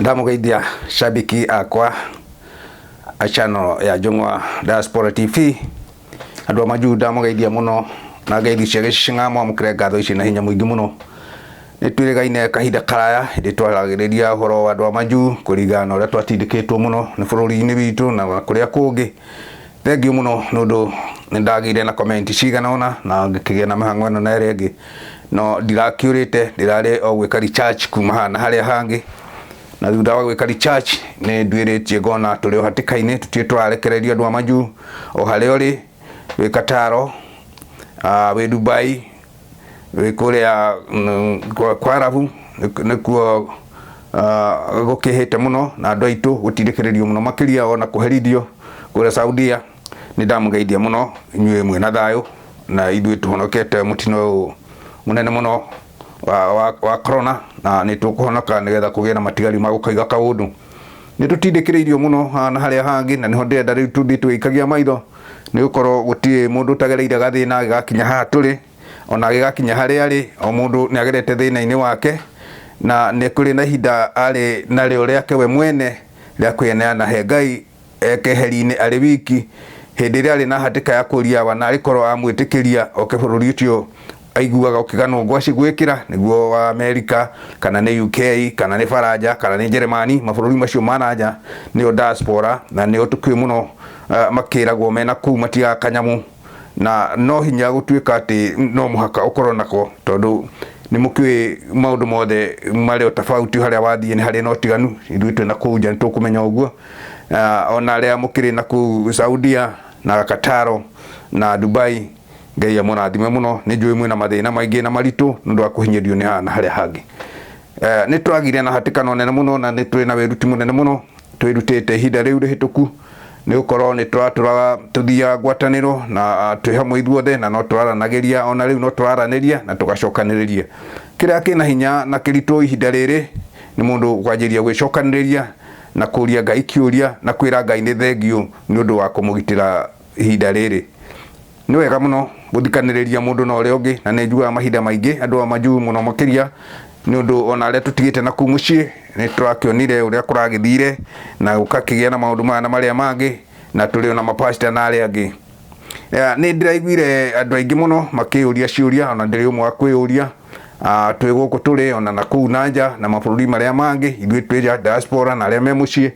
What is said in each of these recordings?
Ndamugeithia shabiki akwa a channel ya Njung'wa Diaspora TV. Andu amaju ndamugeithia muno na ngeithi cia gicinga mwamukire ngatho ici na hinya muingi muno. Nitwirigaine kahinda karaya ndi twaragiriria horo wa andu amaju kurigana uria twatindikitwo muno ni bururi-ini witu na kuria kungi. Thengiu muno nundu nindagire na comment cigana ona na ngikigia na mihango ino na iri ingi no ndirakiurite ndirari o gwika recharge kuma hana haria hangi na thutha wa gwika recharge ni ndwiritie ngona turi o hatikaine tutie turarekereria andu amaju o haria uri wi Kataro wi Dubai wi kuria kwa Arabu nikuo gukihite muno na andu aitu gutindikiririo muno makiria ona kuherithio kuria Saudia. Ni ndamugeithia muno inyue mwe na thayo na ithuĩ tuhonokete mutino munene muno wa corona na ni tukuhonoka nigetha kugia na matigari ma gukaiga kaundu. Ni tutindikiririo muno na haria hangi na niho ndenda riu tuthi twikagia maitho ni gukorwo gutie mundu tagereire gathina gakinya ha turi ona gakinya haria ari o mundu ni agerete thina-ini wake na ni kuri na hinda ari na rio riake we mwene ria kwineana he Ngai ekeheri-ini ari wiki hindi iria ari na hatika ya kuria wana arikorwo amwitikiria oke bururi ucio aiguaga ukigano ngwaci gwikira niguo wa America kana ni UK kana ni Faranja kana ni Germany mabururi macio manaja ni diaspora na ni tukui muno makiragwo mena ku matia kanyamu na no hinya gutuika ati no muhaka ukorwo nako tondu ni mukui maundu mothe mari tofauti haria wathie ni haria no tiganu ithuĩ twina kuu nja nitukumenya uguo ona aria mukiri na ku Saudia na Kataro na Dubai. Ngai amurathime muno ni njui mwina mathina maingi na maritu nundu wa kuhinyirio ni hana haria hangi. Ni twagire na hatikano nene muno na ni twina wiruti munene muno twirutite ihinda riu rihituku ni ukorwo ni turatura tuthia ngwataniro na twi hamwe ithuothe na no turaranagiria ona riu no turaraniria na tugacokaniriria kiria kina hinya na kiritu ihinda riri ni mundu kwanjiria gwicokaniriria na kuria Ngai kiuria na kwira Ngai ni thengio ni undu wa kumugitira ihinda riri. Ni wega muno guthikaniriria mundu na uria ungi na ni njua mahinda maingi andu amaju muno makiria ni undu ona aria tutigite na ku mucii ni turakionire uria kuragithire na ukakigia na maundu mana maria mangi na turi ona mapasta na aria angi. Ni ndiraiguire andu aingi muno makiuria ciuria ona ndiri umwe wa kwiuria twi guku turi ona na ku nanja na mabururi maria mangi ithuĩ twĩ diaspora na aria me mucii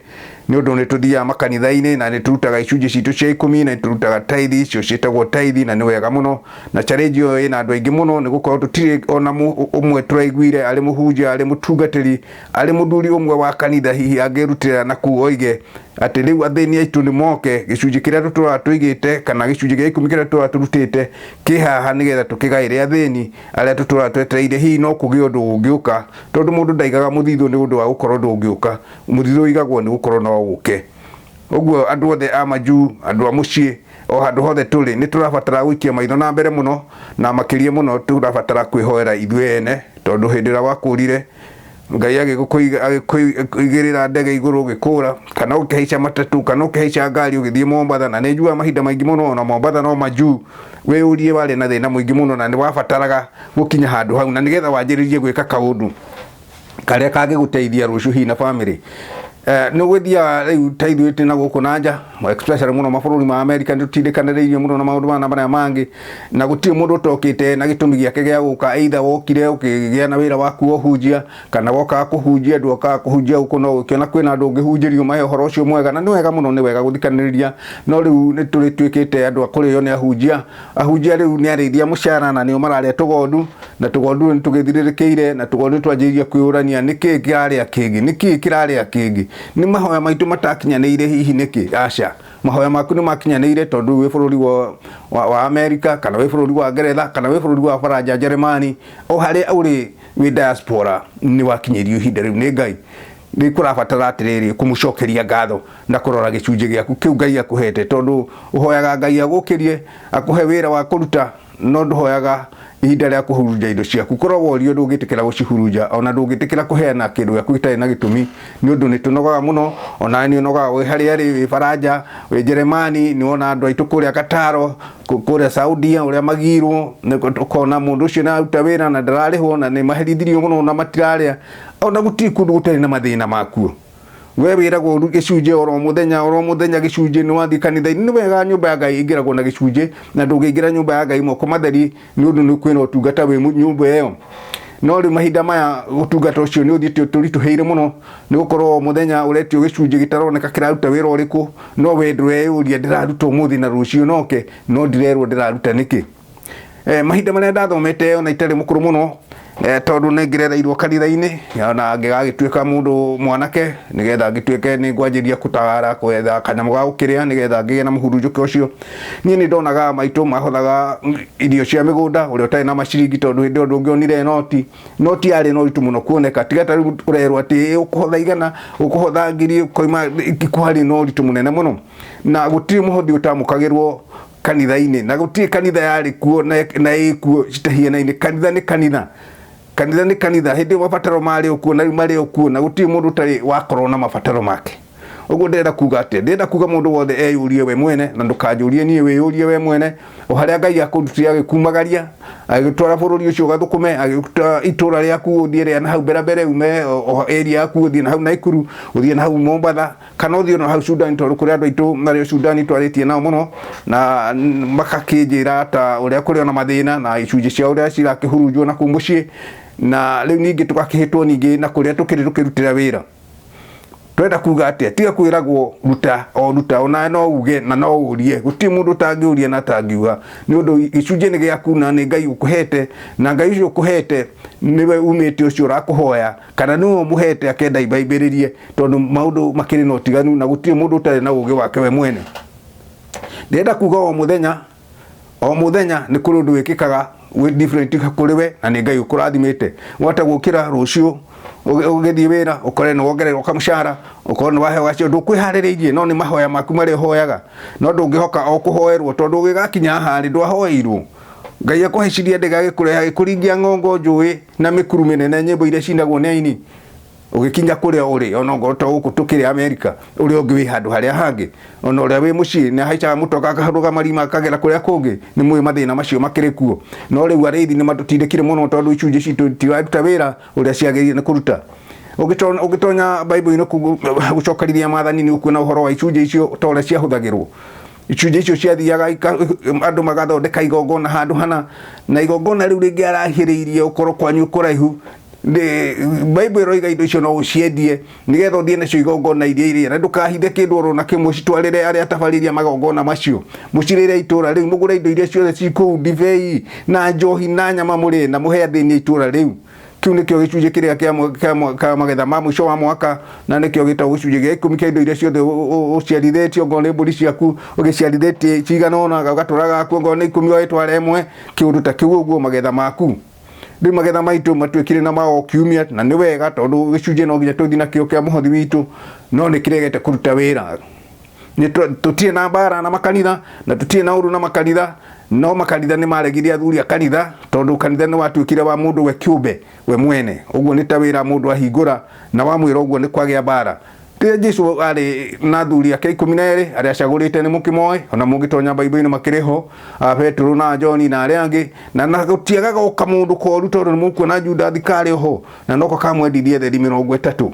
ni undu ni tuthia makanitha-ini na ni turutaga icunji citu cia 10 na turutaga tithe cio cietagwo tithe na ni wega muno na challenge yo ina andu aingi muno ni gukorwo tutire ona umwe turaiguire ari muhunjia ari mutungatiri ari muthuri umwe wa kanitha hihi angirutira na ku oige ati riu athini aitu ni moke gicunji kiria tutura tuigite kana gicunji gia 10 kiria tutura turutite kihaha nigetha tukigaire athini aria tutura twetereire hihi no kugi undu ungiuka tondu mundu ndaigaga muthithu ni undu wa gukorwo ndungiuka muthithu igagwo ni gukorwo no uke. Uguo andu othe amaju andu a mucii o handu hothe turi ni turabatara gwikia maitho na mbere muno na makiria muno turabatara kwihoera ithuĩ ene tondu hindi ira wakurire Ngai agikuigirira ndege iguru gikura kana ukihaica matatu kana ukihaica ngari ugithie Mombatha na ni njua mahinda maingi muno na Mombatha no maju we urie wari na thina muingi muno na ni wabataraga gukinya handu hau na nigetha wanjiririe gwika kaundu karia kangiguteithia ruciu hi na family. Ni gwithia riu taithuĩte na guku nanja especially muno mabururi ma America ndutindikanireirie muno na maundu mana maria mangi na gutie mundu utokite na gitumi giake gia guka either wokire ukigia na wira waku wohunjia kana woka kuhunjia ndu oka kuhunjia uko no ukiona kwina andu ngihunjirio mahe horo ucio mwega na ni wega muno ni wega guthikaniriria no riu ni turi twikite andu akurio ni ahunjia riu ni arithia mucara na ni mararia tugondu na tugondu ni tugithiririkiire na tugondu twanjiria kwiurania niki kiraria kingi niki kiraria kingi ni mahoya maitu matakinyanĩire hihi niki aca mahoya maku ni makinyanĩire tondu wi bururi wa America kana wi bururi wa Ngeretha kana wi bururi wa Faranja Germany o haria uri wi diaspora ni wakinyirio ihinda riu ni Ngai ni kurabatara atiriri kumucokeria ngatho na kurora gicunji giaku kiu Ngai akuhete tondu uhoyaga Ngai agukirie akuhe wira wa kuruta no nduhoyaga ihinda rĩa kũhurunja indo ciaku korwo worio ndũngĩtĩkĩra gũcihurunja ona ndũngĩtĩkĩra kũheana kĩndũ gĩaku gĩtarĩ na gĩtũmi nĩ ũndũ nĩ tũnogaga mũno ona nĩ ũnogaga wĩ harĩa wĩ Faranja wĩ Jeremani nĩ wona andũ aitũ kũrĩa Kataro kũrĩa Saudia ũrĩa magirwo ũkona mũndũ ũcio nĩ aruta wĩra na ndararĩhwo na nĩ maherithirio mũno na matirarĩa ona gũtirĩ kũndũ gũtarĩ na mathĩna makuo we wĩragwo gĩcunjĩ oro mũthenya gĩcunjĩ nĩ wathiĩ kanitha-inĩ nĩ wega nyũmba ya Ngai ĩingĩragwo na gĩcunjĩ na ndũngĩingĩra nyũmba ya Ngai moko matheri nĩ ũndũ nĩ kwĩna ũtungata wĩ nyũmba ĩyo no rĩ mahinda maya ũtungata ũcio nĩ ũthiĩte ũritũhĩire mũno nĩ gũkorwo mũthenya ũretio gĩcunjĩ gĩtaroneka kĩraruta wĩra ũrĩkũ no we ndũreũria ndĩraruta ũmũthĩ na rũciũ noke no ndirerwo ndĩraruta nĩkĩ mahinda marĩa ndathomete ona itarĩ mũkũrũ mũno tondu nĩ ngerereirwo kanitha-inĩ na ngĩgagĩtuĩka mũndũ mwanake nĩgetha ngĩtuĩke nĩ ngwanjĩria gũtara kwetha kanyamũ ga gũkĩrĩa nĩgetha ngĩgĩe na mũhurunjũke ũcio niĩ nĩ ndonaga maitũ mahothaga irio cia mĩgũnda ũrĩa ũtarĩ na maciringi tondu hĩndĩ ĩyo ndũngĩonire noti yarĩ na ũritũ mũno kuoneka tiga ta rĩu ũrerwo atĩ ũkũhotha igana ũkũhotha ngiri ũkoima kwarĩ na ũritũ mũnene mũno na gũtirĩ mũhothi ũtamũkagĩrwo kanitha-inĩ na gũtirĩ kanitha yarĩ kuo na ĩkuo citahianaine kanitha nĩ kanitha hĩndĩ mabataro marĩ okuo na marĩ okuo na gũtirĩ mũndũ ũtarĩ wakorwo na mabataro make ũguo ndĩrenda kuga atĩ ndĩrenda kuga mũndũ wothe eyũrie we mwene na ndũkanjũrie niĩ wĩyũrie we mwene o harĩa Ngai akũrutire agĩkumagaria agĩtwara bũrũri ũcio ũgathũkũme agĩruta itũra rĩaku ũthiĩ rĩa na hau mbere ume o area yaku ũthiĩ na hau Naikuru ũthiĩ na hau Mombatha kana ũthiĩ na hau Sudan tondũ kũrĩ andũ aitũ marĩ Sudan twarĩtie nao mũno na makakĩnjĩra ta ũrĩa kũrĩ ona mathĩna na icunjĩ ciao ũrĩa cirakĩhurunjwo na kũu mũciĩ na rĩu ningĩ tũgakĩhĩtwo ningĩ na kũrĩa tũkĩrutĩra wĩra twenda kuga atĩa tiga kwĩragwo ruta ona no uge na no ũrie gũtirĩ mũndũ ũtangĩũria na atangiuga nĩ ũndũ gĩcunjĩ nĩ gĩaku na nĩ Ngai ũkũhete na Ngai ũcio ũkũhete nĩwe umĩte ũcio ũrakũhoya kana nĩwe ũmũhete akenda imbaimbĩrĩrie tondũ maũndũ makĩrĩ na ũtiganu na gũtirĩ mũndũ ũtarĩ na ũgĩ wake we mwene ndĩrenda kuga o mũthenya nĩ kũrĩ ũndũ wĩkĩkaga wĩ different kũrĩ we na nĩ Ngai ũkũrathimĩte wata gũkĩra rũciũ ũgĩthiĩ wĩra ũkore nĩ wongererwo kamũcara ũkore nĩ waheo gacio ndũkwĩharĩrĩirie no nĩ mahoya maku marĩa ũhoyaga no ndũngĩhoka o kũhoerwo tondũ ũgĩgakinya haha rĩ ndwahoeirwo Ngai akũhecirie ndĩgagĩkũrehe agĩkũringia ng'ongo njũĩ na mĩkuru mĩnene nyĩmbo iria cinagwo nĩ aini ũgĩkinya kũrĩa ũrĩ ona ngoro ta gũkũ tũkĩrĩ Amerika ũrĩa ũngĩ wĩ handũ harĩa hangĩ ona ũrĩa wĩ mũciĩ nĩ ahaicaga mũtoka akaharũga marima akagera kũrĩa kũngĩ nĩ mwĩ mathĩna macio makĩrĩ kuo no rĩu arĩithi nĩ matũtindĩkire mũno tondũ icunjĩ citũ tiraruta wĩra ũrĩa ciagĩrĩire nĩ kũruta ũgĩtonya Bible-inĩ gũcokerithia maathani nĩ ũkuona ũhoro wa icunjĩ icio ta ũrĩa ciahũthagĩrwo icunjĩ icio ciathiaga andũ magathondeka igongona handũ hana na igongona rĩu rĩngĩ arahĩrĩirie ũkorwo kwanyu kũraihu Bible roiga indo icio no ũciendie nĩgetha ũthiĩ nacio igongona iria irĩ na ndũkahithe kĩndũ oro na kĩmwe citwarĩre arĩa tabarĩria magongona macio mũcirĩre itũra rĩu mũgũre indo iria ciothe cikũu ndibei na njohi na nyama mũrĩe na mũhe athĩni itũra rĩu kĩu nĩkĩo gĩcunjĩ kĩrĩa kĩa magetha ma mũico wa mwaka na nĩkĩo gĩtagwo gĩcunjĩ gĩa 10 kĩa indo iria ciothe ũciarithĩtie ongorwo nĩ mbũri ciaku ũgĩciarithĩtie cigana ũna ũgatũraga kuo ongorwo nĩ 10 wetwara ĩmwe kĩũndũ ta kĩu ũguo magetha maku rĩu magetha maitũ matuĩkire na mao kiumia na nĩ wega tondũ gĩcunjĩ no nginya tũthiĩ nakĩo kĩa mũhothi witũ no nĩ kĩregete kũruta wĩra tũtirĩ na mbara na makanitha na tũtirĩ na ũru na makanitha no makanitha nĩ maregirie athuri a kanitha tondũ kanitha nĩ watuĩkire wa mũndũ we kĩũmbe we mwene ũguo nĩ ta wĩra mũndũ ahingũra na wamwĩra ũguo nĩ kwagĩa mbara rĩrĩa Jesũ arĩ na athuri ake 12 arĩa acagũrĩte nĩ mũkĩmoĩ ona mũngĩtonya Bible-inĩ makĩrĩ ho Petro na John na arĩa angĩ na gũtiagaga o kamũndũ koru tondũ nĩ mũkuona Judathi karĩ ho na noko kamwendirie theri 30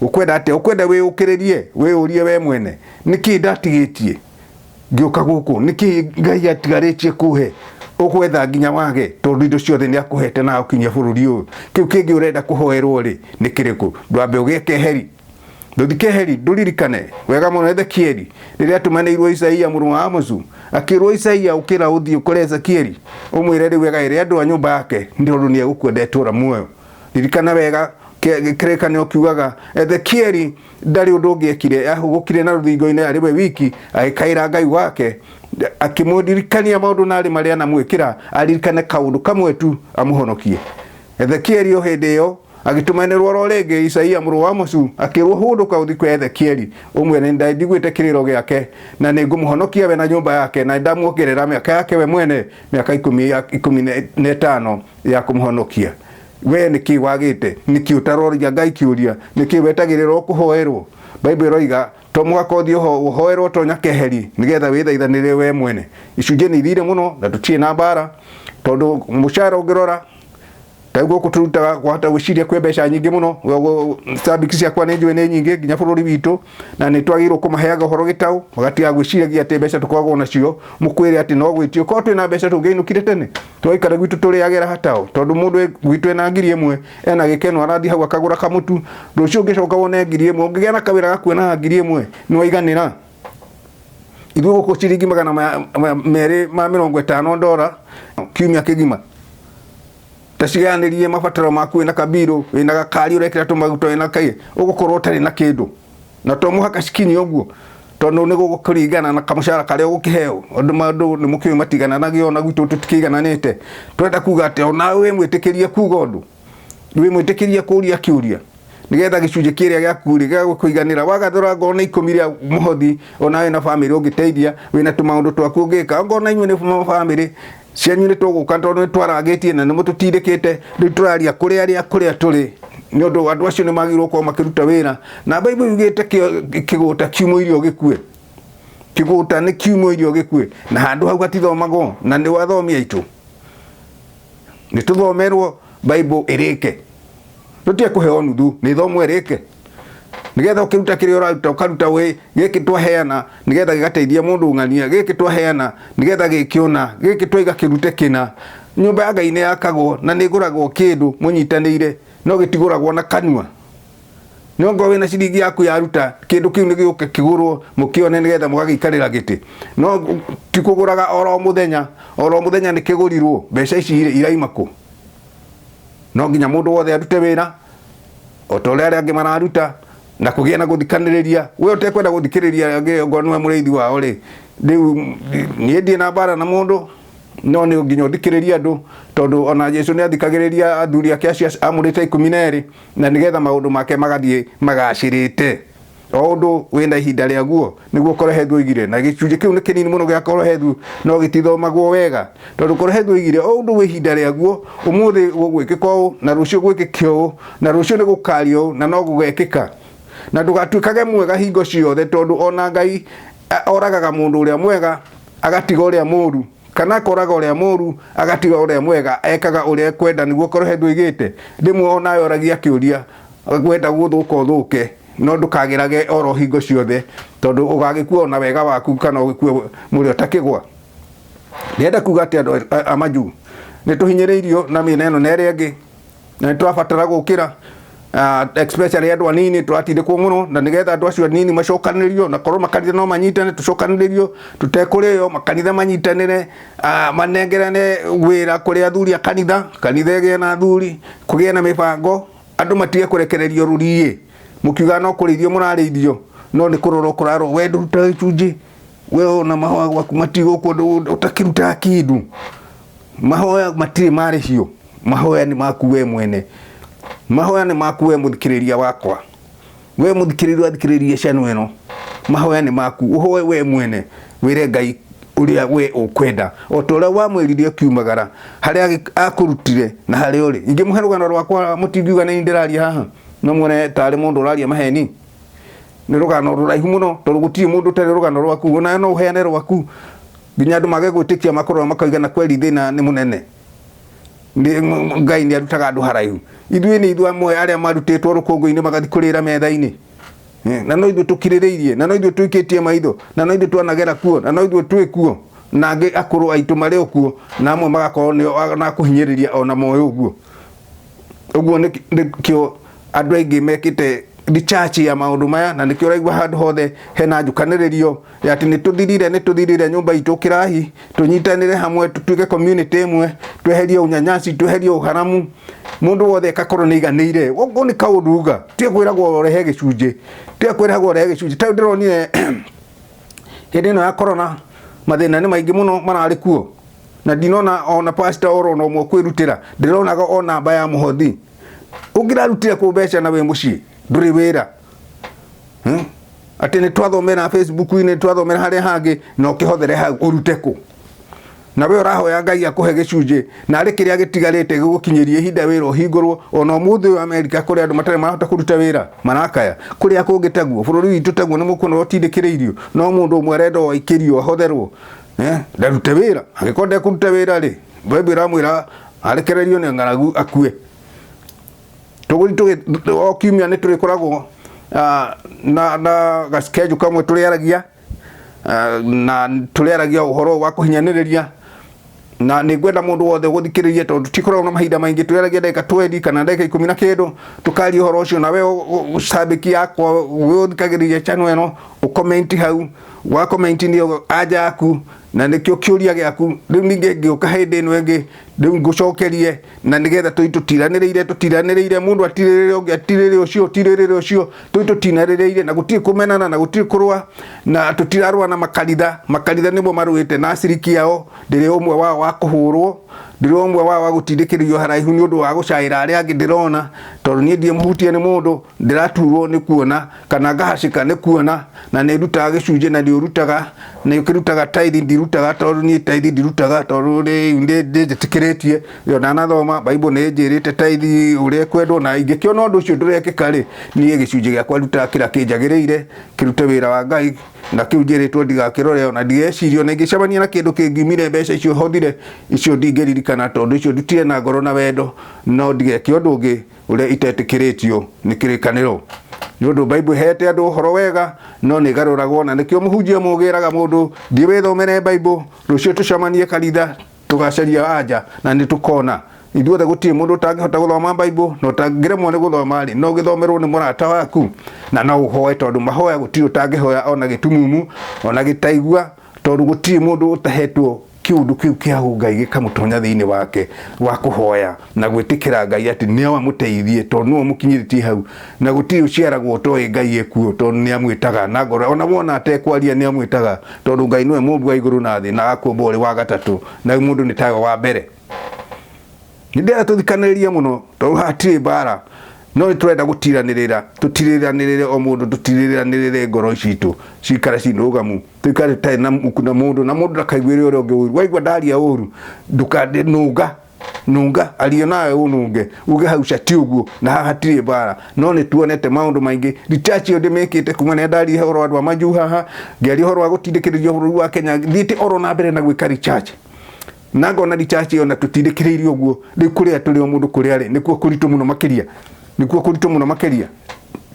ũkwenda atĩa ũkwenda wĩũkĩrĩrie wĩũrie we mwene nĩkĩ ndatigĩtie ngĩũka gũkũ nĩkĩ Ngai atigarĩtie kũhe ũkwetha nginya wage tondũ indo ciothe nĩ akũhete na ũkinyia bũrũri ũyũ kĩu kĩngĩ ũrenda kũhoerwo rĩ nĩ kĩrĩkũ ndwambe ũgĩe keheri ndũthikeheri ndũririkane wega mũno Ezekieli rĩrĩa atumanĩirwo Isaia mũrũ wa Amozu akĩrwo Isaia ũkĩra ũthiĩ ũkore Ezekieli ũmwĩre rĩu wega ĩrĩa andũ a nyũmba yake nĩ tondũ nĩ egũkwenda etũra muoyo ririkana wega kĩrĩkanĩro kiugaga Ezekieli ndarĩ ũndũ ũngĩekire ahũgũkire na rũthingo-inĩ arĩ we wiki agĩkaĩra Ngai wake akĩmũririkania maũndũ narĩ marĩa anamwĩkĩra aririkane kaũndũ kamwe tu amũhonokie Ezekieli o hĩndĩ ĩyo agitumanirwo rorege Isaia muru wa Musu akirwo hunduka uthi kwa Ezekieli umwe ne ndigwite kiriro giake na ni ngumuhonokia we na nyumba yake na ndamuongerera miaka yake we mwene miaka 15 ya kumuhonokia. We niki wagite niki utaroria Ngai kiuria niki wetagiriro kuhoerwo. Bible roiga to mwaka uthio hoerwo to nyakeheri nigetha withaithanire we mwene. Icunje ni thire muno na tutie na bara tondu mushara ungirora taiguo kuturuta kwata gwiciria kwe mbeca nyingi muno sabiki ciakwa ni njui ni nyingi nginya bururi witu na ni twagirwo kumaheaga horo gitau magatiga gwiciragia ati mbeca tukwagwo nacio mukwire ati no gwitio ko twina mbeca tungeinukire tene twaikara gwitu turiagera hatao tondu mundu gwitu ena 1000 ena gikeno arathi hau akagura kamutu rucio ngicoka wone 1000 ungigia na kawira gakwena 1000 ni waiganira ithuĩ gũkũ ciringi $250 kiumia kĩgima taciganĩrie mabataro maku na kabiru wĩna gakari ũrekĩra tũmaguta wĩna kai ũgũkorwo ũtarĩ na kĩndũ na to mũhaka cikinye ũguo tondu nĩ gũkũringana na kamũcara karĩa ũgũkĩheo andũ nĩ mũkĩũĩ matigananagio na gwitũ tũtikĩigananĩte twenda kuga atĩ ona wĩ mwĩtĩkĩrie kuga ũndũ wĩ mwĩtĩkĩrie kũũria kĩũria nigetha gicunje kĩrĩa gĩaku rĩ gĩgũkũiganĩra wagathora ngona ikũmi rĩa mũhothi ona wĩna family ũngĩteithia wĩna tũmaũndũ twaku ũngĩka ngona inyuĩ nĩ family cianyu nĩ tũgũka tondu nĩ twaragĩtie na nĩ mũtũtindĩkĩte rĩu tũraria kũrĩa tũrĩ nĩ ũndũ andũ acio nĩ magĩrĩirwo gũkorwo makĩruta wĩra na Bible yugĩte kĩgũta kiumwo irio gĩkue kĩgũta nĩ kiumwo irio gĩkue na handũ hau hatithomagwo na nĩ wathomi aitũ nĩ tũthomerwo Bible ĩrĩke tutie kuheo nuthu ni thomo ereke nigetha ukiruta kĩrĩa ũraruta ukaruta we gĩkĩ twaheana nigetha gĩgateithia mũndũ ng'ania gĩkĩ twaheana nigetha gĩkĩona gĩkĩ twaiga kĩrute kĩna nyũmba ya Ngai nĩ yakagwo na nĩ ngũragwo kĩndũ mũnyitanĩire no gĩtigũragwo na kanua no ngo wĩna ciringi yaku yaruta kĩndũ kĩu nĩ gĩũke kĩgũrwo mũkĩone nigetha mũgagĩikarĩra gĩtĩ no tikũgũraga oro mũthenya nĩ kĩgũrirwo mbeca ici iraima kũ no nginya mundu wothe arute wira otole ari angi mararuta na kugia na guthikaniriria we utekwenda guthikiriria ngonu mureithi wao ri ni ndie na bara na mundu no ni nginya uthikiriria andu tondu ona Jesu ni athikagiriria athuri ake acio amurite 12 na nigetha maundu make magathie magacirite ondo wenda ihinda rĩa guo niguo korohetwo igire na gĩcunjĩ kĩu nĩ kĩnini mũno gĩa korohetwo no gĩtithomagwo wega tondu korohetwo igire ondo wĩ ihinda rĩa guo ũmũthĩ gũgwĩkĩka ũũ na rũciũ gwĩkĩke ũũ na rũciũ nĩ gũkario na no gũgekĩka na ndũgatuĩkage mwega hingo ciothe tondu ona Ngai oragaga mũndũ ũrĩa mwega agatiga ũrĩa mũũru kana koraga ũrĩa mũũru agatiga ũrĩa mwega ekaga ũrĩa kwenda niguo korohetwo igĩte ndimwe ona yoragia kĩũria gwenda gũthũka ũthũke no ndukagirage oro hingo ciothe tondu ugagikua na wega waku kana ugikue muri utakigwa ndenda kuga ati andu amaju ni tuhinyiriirio na mina eno nere angi na twabatara gukira especially andu anini twatindikwo muno na nigetha andu acio anini macokanirio na korwo makanitha no manyitane tucokanirio tutekurio makanitha manyitanire manengerane wira kuri athuri a kanitha gie na athuri kugie na mibango andu matige kurekererio rurie mukiuga no kurithio murarithio no ni kuroro kuraro we nduruta gĩcunjĩ we ona mahoya gwaku matigo kundu utakiruta kindu mahoya matire marĩhio mahoya ni maku we mwene mahoya ni maku we muthikiriria wakwa we muthikiriria athikiririe cano eno mahoya ni maku uhoe we mwene wire Ngai uria we ukwenda otora wa mwiririe kiumagara haria akurutire na haria uri ingi muherugano rwakwa mutingiuga ni ndiraria haha no mwone tari mundu uraria maheni ni rugano ruraihu muno tondu gutiri mundu tari rugano rwaku ona no uheane rwaku nginya andu mage gwitikia makorwo makaiga na kweli thina ni munene Ngai ni arutaga andu haraihu ithuĩ ni ithuĩ amwe aria marutĩtwo rũkũngũ-inĩ magathi kũrĩra metha-inĩ na no ithuĩ tũkirĩrĩirie na no ithuĩ tũikĩtie maitho na no ithuĩ twanagera kuo na no ithuĩ twĩ kuo na angĩ akũrũ aitũ marĩ okuo na amwe magakorwo na kũhinyĩrĩria ona moyo ũguo nĩkĩo andu aingĩ mekĩte church ya maundu maya na nikio raigwa handu hothe hena njukanĩrĩrio ati ni tuthirire nyumba itu kirahi tunyitanire hamwe tutuike community imwe tweherie unyanyasi tweherie uharamu mundu wothe akakorwo ni iganĩire ũguo ni kaunduga tie kwiragwo rehe gĩcunjĩ ta ndironire hĩndĩ ĩno ya corona mathĩna nĩ maingĩ mũno mararĩ kuo na ndinona ona pastor oro no mwe kwirutĩra ndironaga ona namba ya muhothi ungirarutire ku mbeca na we mucii nduri wira ati ni twathomera Facebook ni twathomera haria hangi no kihothere hau urute ku na we urahoya Ngai akuhe gicunje na ari kiria gitigarite gukinyiria hinda wira hingurwo ona muthe wa America kuri andu matare mahota kuruta wira marakaya kuri akungitaguo bururi witu taguo ni mukono otindikiriirio no mundu umwe rendo ikirio hotherwo ndarute wira agikonde kuruta wira ri Bible ramwira arekererio ni ngaragu akue tuguri okiumia ni turikoragwo na gaskeju kamwe turiaragia na turiaragia uhoro wa kuhinyaniria na ni gwenda mundu wothe guthikiriria tondu tikorwo na mahinda maingi turiaragia ndeka 20 kana ndeka 10 na kindu tukari uhoro ucio na we sabiki yakwa we uthikagiriria channel eno ucomment hau wa comment ni aja yaku na nikio kiuria giaku riu ninge ngioka hindi ino ingi riu ngucokerie na nigetha tutiraniriire mundu atirire ucio tutinarireire na gutiri kumenana na gutiri kurwa na tutirarwa na makanitha nimo maruite na ciriki yao ndiri umwe wao wa kuhurwo ndiri umwe wao wa gutindikiririo haraihu ni undu wa gucaira aria angi ndirona tondu nie ndie muhutie ni mundu ndiraturwo ni kuona kana ngahacika ni kuona na ni rutaga gicunje na ndiurutaga na ukirutaga tithe ndirutaga tondu nie tithe ndirutaga tondu ndi nditikiretie yo na nathoma Bible ni njirite tithe uria kwendwo na ingikiona undu ucio ndurekeka ri nie gicunje giakwa rutaga kira kinjagiriire kirute wira wa Ngai na kiu njiritwo ndigakirore ona ndigecirio na ingicemania na kindu kingimire mbeca icio hothire icio ndingeririkana tondu icio ndutire na ngoro na wendo no ndigeke undu ungi uria itetikiritio ni kirikaniro ni undu Bible hete andu horo wega no ni garuragwo na nikio muhunjia mugiraga mundu ndiwithomere Bible rucio tucemanie kanitha tugacaria anja na ni tukona ithuothe gutie mundu tangihota guthoma Bible no tangiremwo ni guthoma ri no githomerwo ni murata waku na no uhoe tondu mahoya gutiri utangihoya ona gitumumu ona gitaigua tondu gutie mundu utahetwo kiundu kiu kiahu Ngai gikamutonya thiini wake wa kuhoya na gwitikira Ngai ati ni amuteithie tondu no mukinyiritie hau na gutiri uciaragwo toi Ngai ekuo tondu ni amwitaga na ngoro ona wona atekwaria ni amwitaga tondu Ngai niwe Mungu wa iguru na thi na akumba uri wa gatatu na mundu ni tawe wa mbere ndira tuthikaniriria muno tondu hatiri bara no turenda gutiranirire o mundu tutiriranirire ngoro citu cikara cinugamu tukare tai na mundu ndakaiguire uri ungi uru waigwa ndaria uru ndukande nunga ario nawe ununge uge hau cati uguo na hatiri bara no ni tuonete maundu maingi ritachi ndi mekite kuma ne ndari horo andu amanju haha ngeri horo wa gutindikiririo buru wa Kenya thiti oro na mbere na gwika recharge na ngona richachi ona tutindikiririo uguo ri kuria turi o mundu kuria ri nikuo kuritu muno makiria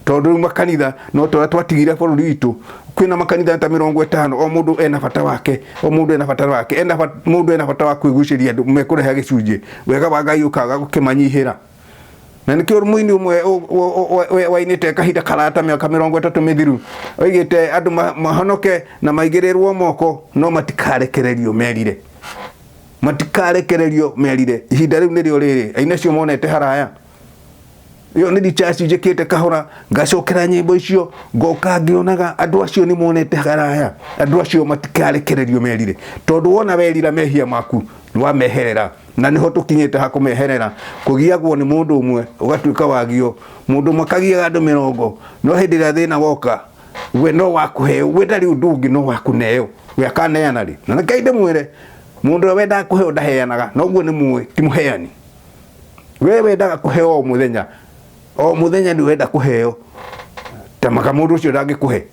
tondu makanitha no twatigire bururi witu kwina makanitha ta 50 o mundu ena bata wake mundu ena bata wa kwiguciria andu mekureha gicunje wega wa Ngai ukaga gukimanyihira na nikio muini umwe wainite kahinda karata miaka 30 mithiru oigite andu mahonoke na maigirirwo moko no matikarekererio merire ihinda riu nirio riri aina cio monete haraya yo ni church njikite kahora ngacokera nyimbo icio ngoka ngionaga andu acio ni monete haraya andu acio matikarekererio merire tondu wona werira mehia maku ni wameherera na niho tukinyite hakumeherera kugiagwo ni mundu umwe ugatuika wagio mundu makagia andu 40 no hindi ria thina woka we no wakuheo we ndari undu ungi no wakuneo we akaneana ri na Ngai mwire mundu wenda kuheo ndaheanaga noguo ni muwe ti muheani we wendaga kuheo o muthenya ni wenda kuheo tamaga mundu ucio ndangikuhe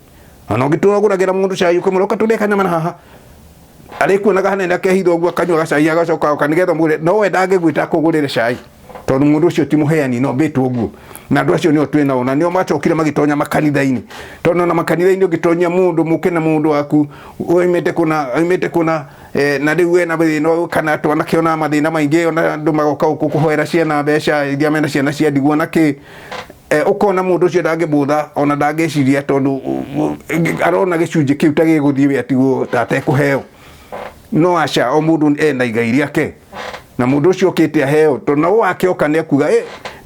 ona ngitura guragira mundu cai ukamuroka tudeka nyama na haha arikuonaga hanene akehitho uguo akanyua gacai agacoka ukanigetha mugure no wenda ngigwita kugurire cai tondu mundu ucio ti muheani no bitu uguo na andu acio nio twina ona nio macokire magitonya makanitha-ini tondu na makanitha-ini ungitonya mundu mukena mundu waku oimete kuna na riu we na thina kana twana kiona mathina maingi ona andu magoka kukuhoera ciana mbeca iria mena ciana cia ndigwa na ki ukona mundu ucio ndangibutha ona ndangiciria tondu arona gicunje kiu ta giguthie atigo tate kuheo no aca o mundu ena igai riake na mundu ucio kite aheo tondu no wake okane kuga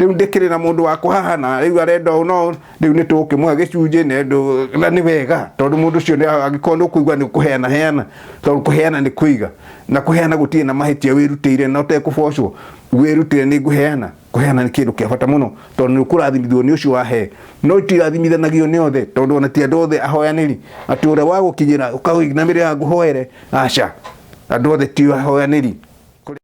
riu ndikiri na mundu wakwa haha na riu arenda no riu ni tukimwa gicunje nendo na ni wega tondu mundu cio ni agikorwo kuigua ni kuheana tondu kuheana ni kuiga na kuheana gutie na mahitia wirutire na utekubocwo wirutire ni guheana kuheana ni kindu kia bata muno tondu ni kurathimithio ni ucio wahe no itirathimithanagio ni othe tondu ona ti andu othe ahoyaniri ati uria wa gukinyira ukauignamirira nguhoere aca andu othe ti ahoyaniri